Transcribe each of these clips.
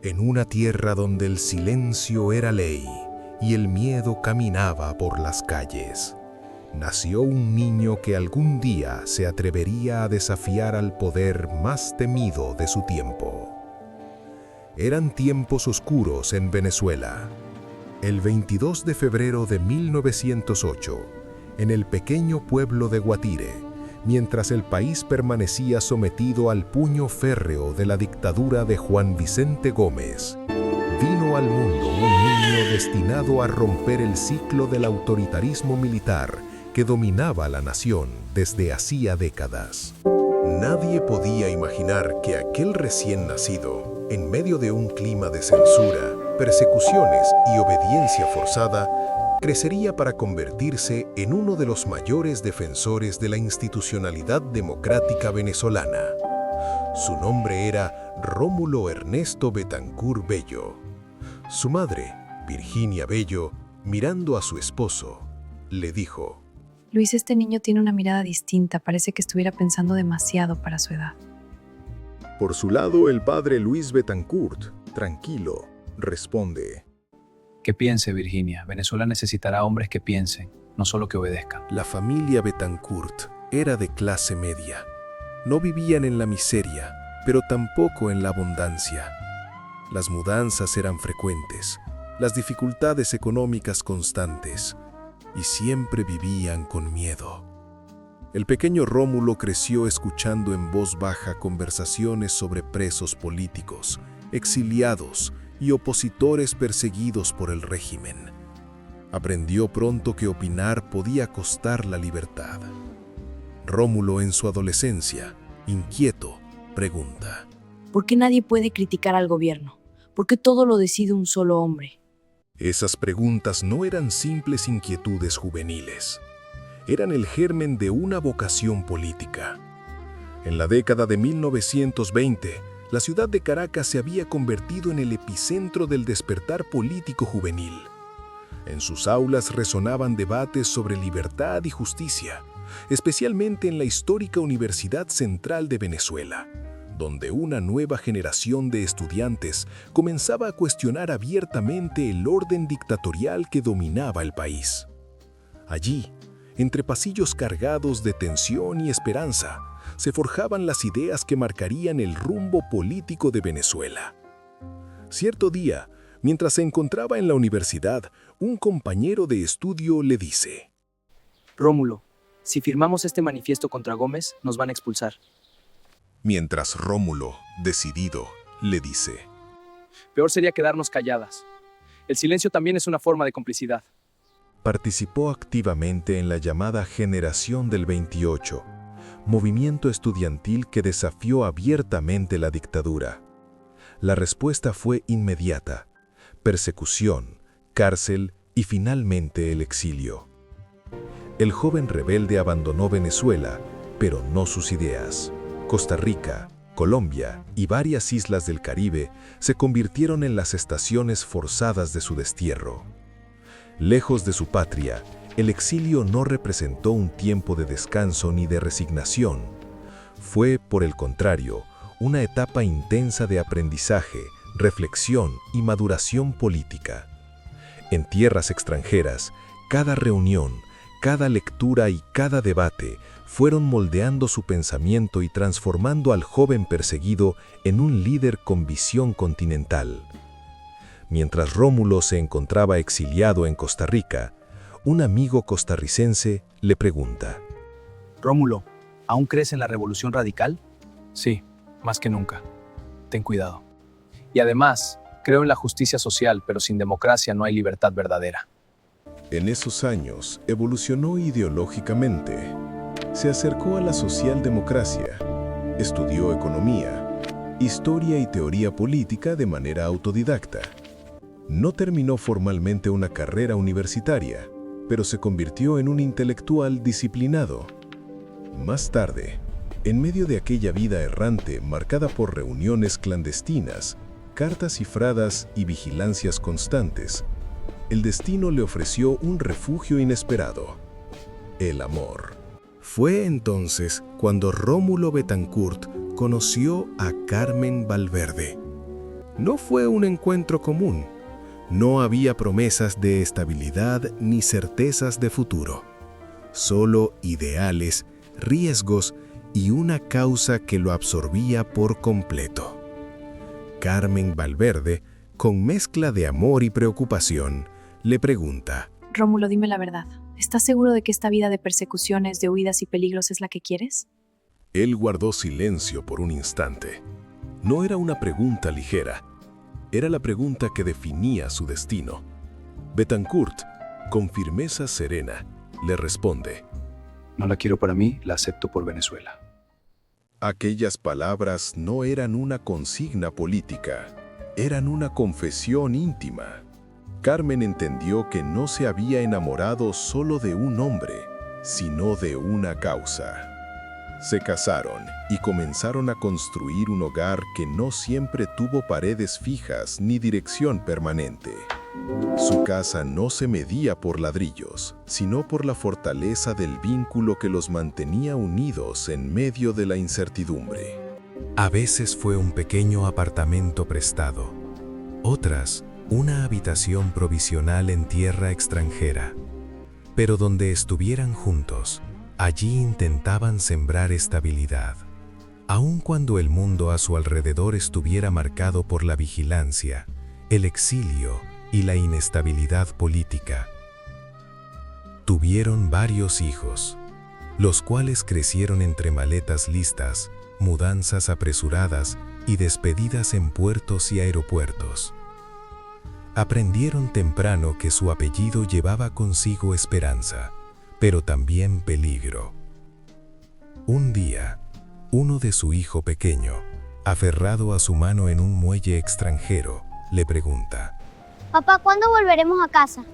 En una tierra donde el silencio era ley y el miedo caminaba por las calles, nació un niño que algún día se atrevería a desafiar al poder más temido de su tiempo. Eran tiempos oscuros en Venezuela. El 22 de febrero de 1908, en el pequeño pueblo de Guatire, mientras el país permanecía sometido al puño férreo de la dictadura de Juan Vicente Gómez, vino al mundo un niño destinado a romper el ciclo del autoritarismo militar que dominaba la nación desde hacía décadas. Nadie podía imaginar que aquel recién nacido, en medio de un clima de censura, persecuciones y obediencia forzada, crecería para convertirse en uno de los mayores defensores de la institucionalidad democrática venezolana. Su nombre era Rómulo Ernesto Betancur Bello. Su madre, Virginia Bello, mirando a su esposo, le dijo: Luis, este niño tiene una mirada distinta, parece que estuviera pensando demasiado para su edad. Por su lado, el padre Luis Betancourt, tranquilo, responde: Que piense, Virginia. Venezuela necesitará hombres que piensen, no solo que obedezcan. La familia Betancourt era de clase media. No vivían en la miseria, pero tampoco en la abundancia. Las mudanzas eran frecuentes, las dificultades económicas constantes, y siempre vivían con miedo. El pequeño Rómulo creció escuchando en voz baja conversaciones sobre presos políticos, exiliados y opositores perseguidos por el régimen. Aprendió pronto que opinar podía costar la libertad. Rómulo, en su adolescencia, inquieto, pregunta: ¿Por qué nadie puede criticar al gobierno? ¿Por qué todo lo decide un solo hombre? Esas preguntas no eran simples inquietudes juveniles. Eran el germen de una vocación política. En la década de 1920, la ciudad de Caracas se había convertido en el epicentro del despertar político juvenil. En sus aulas resonaban debates sobre libertad y justicia, especialmente en la histórica Universidad Central de Venezuela, donde una nueva generación de estudiantes comenzaba a cuestionar abiertamente el orden dictatorial que dominaba el país. Allí, entre pasillos cargados de tensión y esperanza, se forjaban las ideas que marcarían el rumbo político de Venezuela. Cierto día, mientras se encontraba en la universidad, un compañero de estudio le dice: Rómulo, si firmamos este manifiesto contra Gómez, nos van a expulsar. Mientras Rómulo, decidido, le dice: Peor sería quedarnos calladas. El silencio también es una forma de complicidad. Participó activamente en la llamada Generación del 28, movimiento estudiantil que desafió abiertamente la dictadura. La respuesta fue inmediata: persecución, cárcel y finalmente el exilio. El joven rebelde abandonó Venezuela, pero no sus ideas. Costa Rica, Colombia y varias islas del Caribe se convirtieron en las estaciones forzadas de su destierro. Lejos de su patria, el exilio no representó un tiempo de descanso ni de resignación. Fue, por el contrario, una etapa intensa de aprendizaje, reflexión y maduración política. En tierras extranjeras, cada reunión, cada lectura y cada debate fueron moldeando su pensamiento y transformando al joven perseguido en un líder con visión continental. Mientras Rómulo se encontraba exiliado en Costa Rica, un amigo costarricense le pregunta: Rómulo, ¿aún crees en la revolución radical? Sí, más que nunca. Ten cuidado. Y además, creo en la justicia social, pero sin democracia no hay libertad verdadera. En esos años evolucionó ideológicamente. Se acercó a la socialdemocracia, estudió economía, historia y teoría política de manera autodidacta. No terminó formalmente una carrera universitaria, pero se convirtió en un intelectual disciplinado. Más tarde, en medio de aquella vida errante marcada por reuniones clandestinas, cartas cifradas y vigilancias constantes, el destino le ofreció un refugio inesperado: el amor. Fue entonces cuando Rómulo Betancourt conoció a Carmen Valverde. No fue un encuentro común. No había promesas de estabilidad ni certezas de futuro. Solo ideales, riesgos y una causa que lo absorbía por completo. Carmen Valverde, con mezcla de amor y preocupación, le pregunta: Rómulo, dime la verdad. ¿Estás seguro de que esta vida de persecuciones, de huidas y peligros es la que quieres? Él guardó silencio por un instante. No era una pregunta ligera. Era la pregunta que definía su destino. Betancourt, con firmeza serena, le responde: No la quiero para mí, la acepto por Venezuela. Aquellas palabras no eran una consigna política, eran una confesión íntima. Carmen entendió que no se había enamorado solo de un hombre, sino de una causa. Se casaron y comenzaron a construir un hogar que no siempre tuvo paredes fijas ni dirección permanente. Su casa no se medía por ladrillos, sino por la fortaleza del vínculo que los mantenía unidos en medio de la incertidumbre. A veces fue un pequeño apartamento prestado, otras una habitación provisional en tierra extranjera, pero donde estuvieran juntos, allí intentaban sembrar estabilidad, aun cuando el mundo a su alrededor estuviera marcado por la vigilancia, el exilio y la inestabilidad política. Tuvieron varios hijos, los cuales crecieron entre maletas listas, mudanzas apresuradas y despedidas en puertos y aeropuertos. Aprendieron temprano que su apellido llevaba consigo esperanza, pero también peligro. Un día, uno de su hijo pequeño, aferrado a su mano en un muelle extranjero, le pregunta: Papá, ¿cuándo volveremos a casa?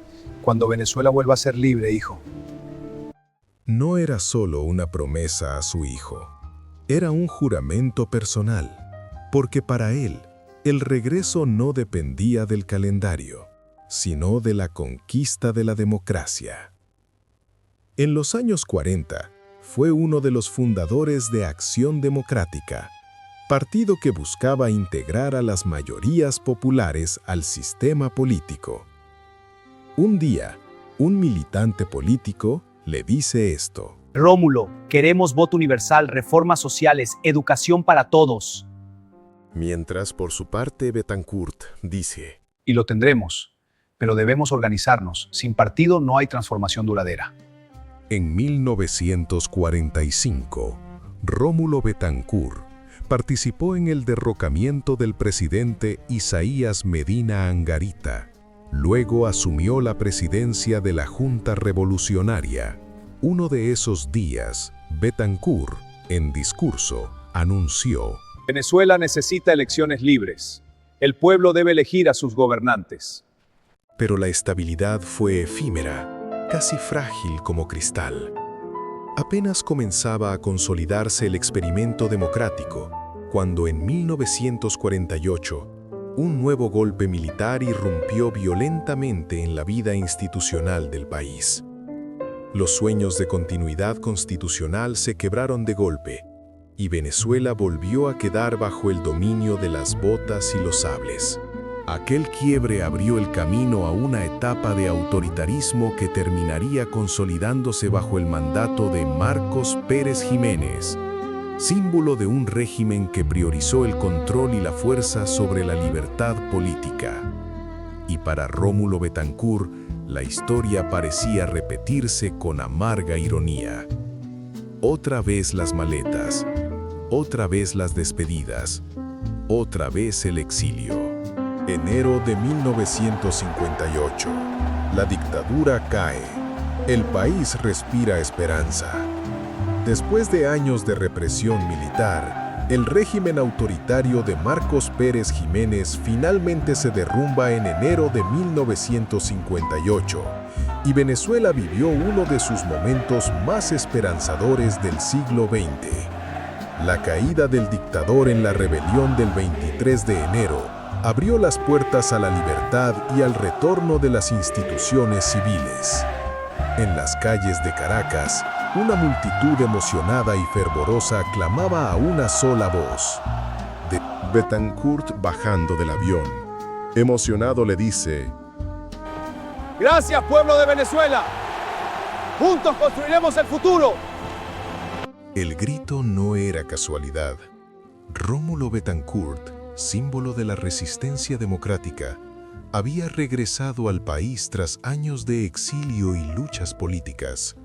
Cuando Venezuela vuelva a ser libre, hijo. No era solo una promesa a su hijo, era un juramento personal, porque para él, el regreso no dependía del calendario, sino de la conquista de la democracia. En los años 40, fue uno de los fundadores de Acción Democrática, partido que buscaba integrar a las mayorías populares al sistema político. Un día, un militante político le dice esto: Rómulo, queremos voto universal, reformas sociales, educación para todos. Mientras, por su parte, Betancourt dice: Y lo tendremos, pero debemos organizarnos. Sin partido no hay transformación duradera. En 1945, Rómulo Betancourt participó en el derrocamiento del presidente Isaías Medina Angarita. Luego asumió la presidencia de la Junta Revolucionaria. Uno de esos días, Betancourt, en discurso, anunció: Venezuela necesita elecciones libres. El pueblo debe elegir a sus gobernantes. Pero la estabilidad fue efímera, casi frágil como cristal. Apenas comenzaba a consolidarse el experimento democrático, cuando en 1948, un nuevo golpe militar irrumpió violentamente en la vida institucional del país. Los sueños de continuidad constitucional se quebraron de golpe, y Venezuela volvió a quedar bajo el dominio de las botas y los sables. Aquel quiebre abrió el camino a una etapa de autoritarismo que terminaría consolidándose bajo el mandato de Marcos Pérez Jiménez, símbolo de un régimen que priorizó el control y la fuerza sobre la libertad política. Y para Rómulo Betancourt, la historia parecía repetirse con amarga ironía. Otra vez las maletas, otra vez las despedidas, otra vez el exilio. Enero de 1958. La dictadura cae. El país respira esperanza. Después de años de represión militar, el régimen autoritario de Marcos Pérez Jiménez finalmente se derrumba en enero de 1958, y Venezuela vivió uno de sus momentos más esperanzadores del siglo XX. La caída del dictador en la rebelión del 23 de enero abrió las puertas a la libertad y al retorno de las instituciones civiles. En las calles de Caracas, una multitud emocionada y fervorosa clamaba a una sola voz: Betancourt bajando del avión. Emocionado le dice: Gracias, pueblo de Venezuela. Juntos construiremos el futuro. El grito no era casualidad. Rómulo Betancourt, símbolo de la resistencia democrática, había regresado al país tras años de exilio y luchas políticas.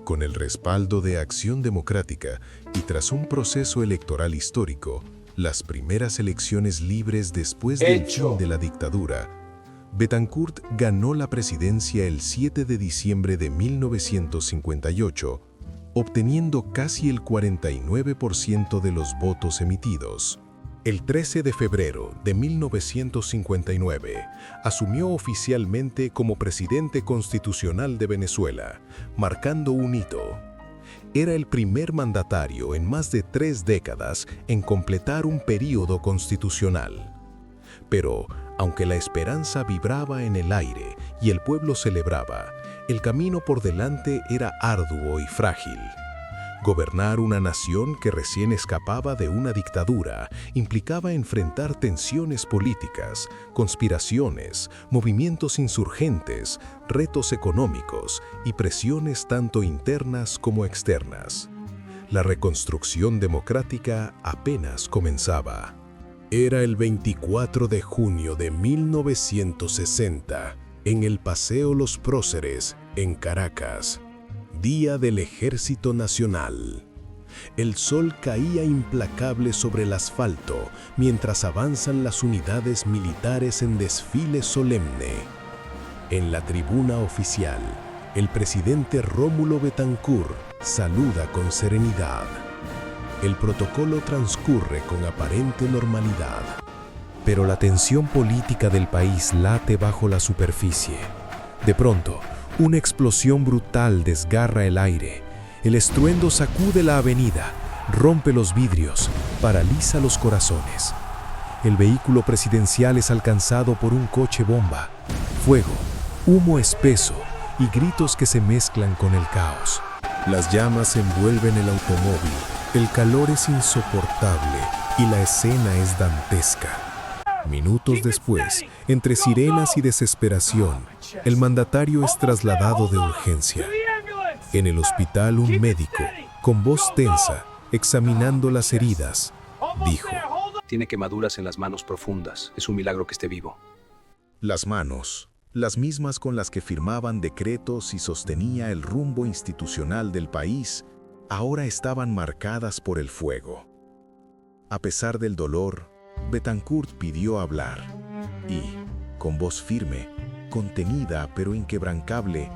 Con el respaldo de Acción Democrática y tras un proceso electoral histórico, las primeras elecciones libres después del fin de la dictadura, Betancourt ganó la presidencia el 7 de diciembre de 1958, obteniendo casi el 49% de los votos emitidos. El 13 de febrero de 1959, asumió oficialmente como presidente constitucional de Venezuela, marcando un hito. Era el primer mandatario en más de 3 décadas en completar un período constitucional. Pero, aunque la esperanza vibraba en el aire y el pueblo celebraba, el camino por delante era arduo y frágil. Gobernar una nación que recién escapaba de una dictadura implicaba enfrentar tensiones políticas, conspiraciones, movimientos insurgentes, retos económicos y presiones tanto internas como externas. La reconstrucción democrática apenas comenzaba. Era el 24 de junio de 1960, en el Paseo Los Próceres, en Caracas. Día del Ejército Nacional. El sol caía implacable sobre el asfalto mientras avanzan las unidades militares en desfile solemne. En la tribuna oficial, el presidente Rómulo Betancourt saluda con serenidad. El protocolo transcurre con aparente normalidad. Pero la tensión política del país late bajo la superficie. De pronto, una explosión brutal desgarra el aire. El estruendo sacude la avenida, rompe los vidrios, paraliza los corazones. El vehículo presidencial es alcanzado por un coche bomba. Fuego, humo espeso y gritos que se mezclan con el caos. Las llamas envuelven el automóvil. El calor es insoportable y la escena es dantesca. Minutos después, entre sirenas y desesperación, el mandatario es trasladado de urgencia. En el hospital, un médico, con voz tensa, examinando las heridas, dijo: Tiene quemaduras en las manos profundas. Es un milagro que esté vivo. Las manos, las mismas con las que firmaban decretos y sostenía el rumbo institucional del país, ahora estaban marcadas por el fuego. A pesar del dolor, Betancourt pidió hablar y, con voz firme, contenida pero inquebrantable,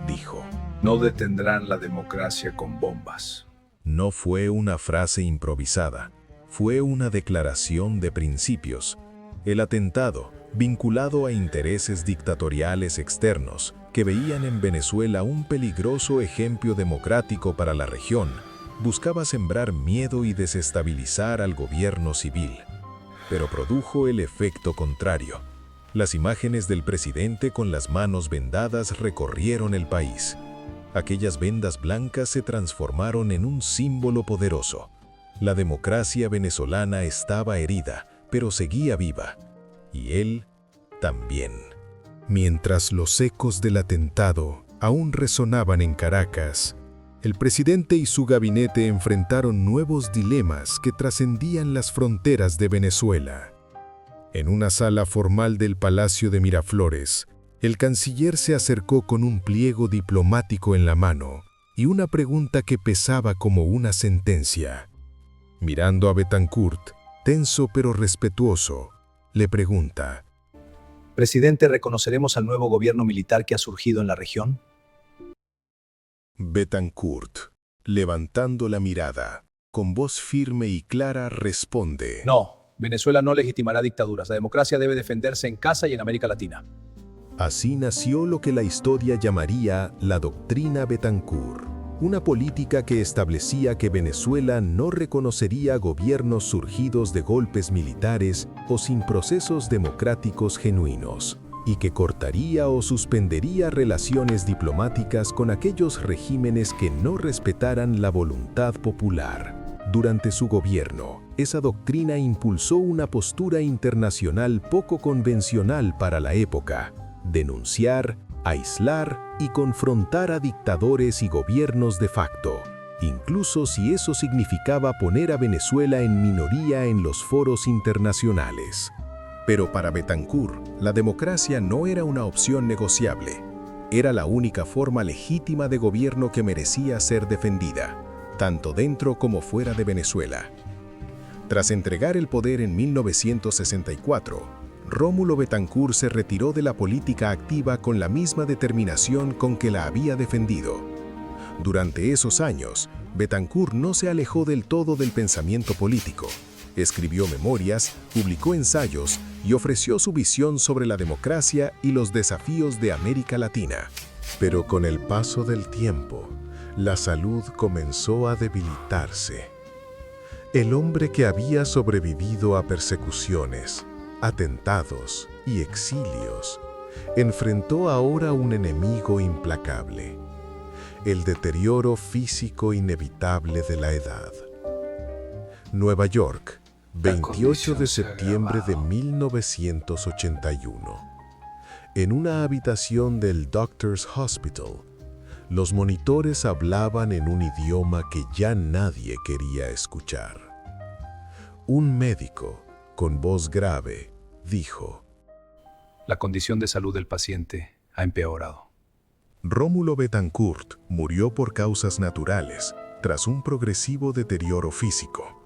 dijo: No detendrán la democracia con bombas. No fue una frase improvisada, fue una declaración de principios. El atentado, vinculado a intereses dictatoriales externos que veían en Venezuela un peligroso ejemplo democrático para la región, buscaba sembrar miedo y desestabilizar al gobierno civil. Pero produjo el efecto contrario. Las imágenes del presidente con las manos vendadas recorrieron el país. Aquellas vendas blancas se transformaron en un símbolo poderoso. La democracia venezolana estaba herida, pero seguía viva. Y él también. Mientras los ecos del atentado aún resonaban en Caracas, el presidente y su gabinete enfrentaron nuevos dilemas que trascendían las fronteras de Venezuela. En una sala formal del Palacio de Miraflores, el canciller se acercó con un pliego diplomático en la mano y una pregunta que pesaba como una sentencia. Mirando a Betancourt, tenso pero respetuoso, le pregunta: Presidente, ¿reconoceremos al nuevo gobierno militar que ha surgido en la región? Betancourt, levantando la mirada, con voz firme y clara, responde: No, Venezuela no legitimará dictaduras. La democracia debe defenderse en casa y en América Latina. Así nació lo que la historia llamaría la Doctrina Betancourt, una política que establecía que Venezuela no reconocería gobiernos surgidos de golpes militares o sin procesos democráticos genuinos, y que cortaría o suspendería relaciones diplomáticas con aquellos regímenes que no respetaran la voluntad popular. Durante su gobierno, esa doctrina impulsó una postura internacional poco convencional para la época: denunciar, aislar y confrontar a dictadores y gobiernos de facto, incluso si eso significaba poner a Venezuela en minoría en los foros internacionales. Pero para Betancur, la democracia no era una opción negociable. Era la única forma legítima de gobierno que merecía ser defendida, tanto dentro como fuera de Venezuela. Tras entregar el poder en 1964, Rómulo Betancur se retiró de la política activa con la misma determinación con que la había defendido. Durante esos años, Betancur no se alejó del todo del pensamiento político. Escribió memorias, publicó ensayos y ofreció su visión sobre la democracia y los desafíos de América Latina. Pero con el paso del tiempo, la salud comenzó a debilitarse. El hombre que había sobrevivido a persecuciones, atentados y exilios, enfrentó ahora un enemigo implacable: el deterioro físico inevitable de la edad. Nueva York, 28 de septiembre de 1981. En una habitación del Doctor's Hospital, los monitores hablaban en un idioma que ya nadie quería escuchar. Un médico, con voz grave, dijo: La condición de salud del paciente ha empeorado. Rómulo Betancourt murió por causas naturales, tras un progresivo deterioro físico.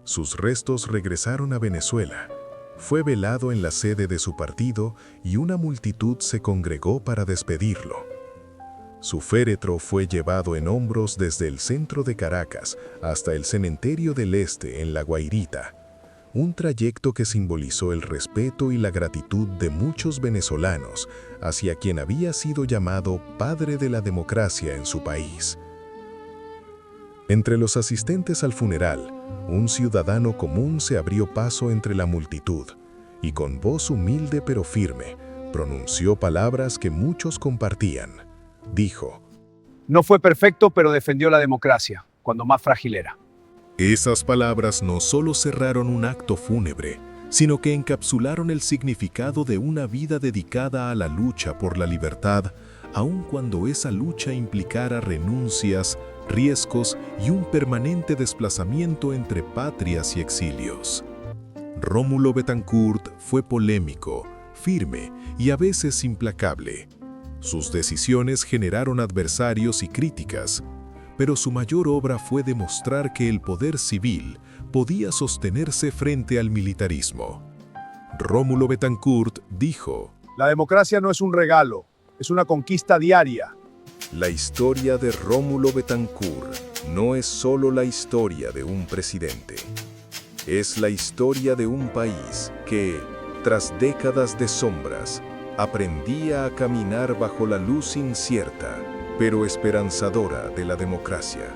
Sus restos regresaron a Venezuela. Fue velado en la sede de su partido y una multitud se congregó para despedirlo. Su féretro fue llevado en hombros desde el centro de Caracas hasta el Cementerio del Este en La Guairita, un trayecto que simbolizó el respeto y la gratitud de muchos venezolanos hacia quien había sido llamado padre de la democracia en su país. Entre los asistentes al funeral, un ciudadano común se abrió paso entre la multitud y con voz humilde pero firme, pronunció palabras que muchos compartían. Dijo: No fue perfecto, pero defendió la democracia, cuando más frágil era. Esas palabras no solo cerraron un acto fúnebre, sino que encapsularon el significado de una vida dedicada a la lucha por la libertad, aun cuando esa lucha implicara renuncias, riesgos y un permanente desplazamiento entre patrias y exilios. Rómulo Betancourt fue polémico, firme y a veces implacable. Sus decisiones generaron adversarios y críticas, pero su mayor obra fue demostrar que el poder civil podía sostenerse frente al militarismo. Rómulo Betancourt dijo: La democracia no es un regalo, es una conquista diaria. La historia de Rómulo Betancourt no es solo la historia de un presidente. Es la historia de un país que, tras décadas de sombras, aprendía a caminar bajo la luz incierta, pero esperanzadora de la democracia.